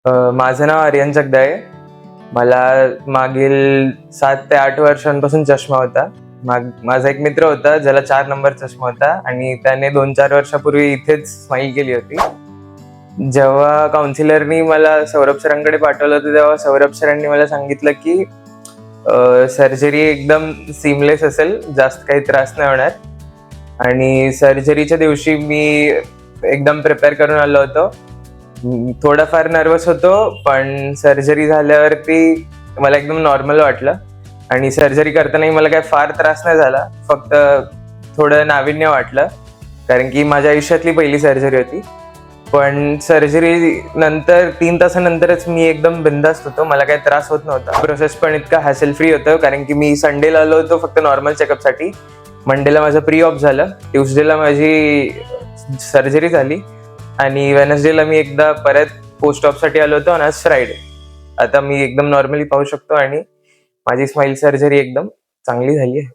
माझं नाव आर्यन जगदाळे. मला मागील 7 ते 8 वर्षांपासून चष्मा होता. माझा एक मित्र होता ज्याला 4 नंबर चष्मा होता आणि त्याने 2-4 वर्षापूर्वी इथेच स्माईल केली होती. जेव्हा काउन्सिलरनी मला सौरभ सरांकडे पाठवलं होतं तेव्हा सौरभ सरांनी मला सांगितलं की सर्जरी एकदम सीमलेस असेल, जास्त काही त्रास नाही होणार. आणि सर्जरीच्या दिवशी मी एकदम प्रिपेअर करून आलो होतो. थोडाफार नर्वस होतो, पण सर्जरी झाल्यावरती मला एकदम नॉर्मल वाटलं आणि सर्जरी करतानाही मला काही फार त्रास नाही झाला. फक्त थोडं नाविन्य वाटलं, कारण की माझ्या आयुष्यातली पहिली सर्जरी होती. पण सर्जरी नंतर 3 तासानंतरच मी एकदम बिंदास्त होतो. मला काही त्रास होत नव्हता. प्रोसेस पण इतका हॅसल फ्री होतं, कारण की मी संडेला आलो होतो फक्त नॉर्मल चेकअपसाठी. मंडेला माझं प्री ऑप झालं, ट्युसडेला माझी सर्जरी झाली आणि वेनसडेला मी एकदा परत पोस्ट ऑपसाठी आलो होतो आणि आज फ्रायडे. आता मी एकदम नॉर्मली पाहू शकतो आणि माझी स्माईल सर्जरी एकदम चांगली झाली आहे.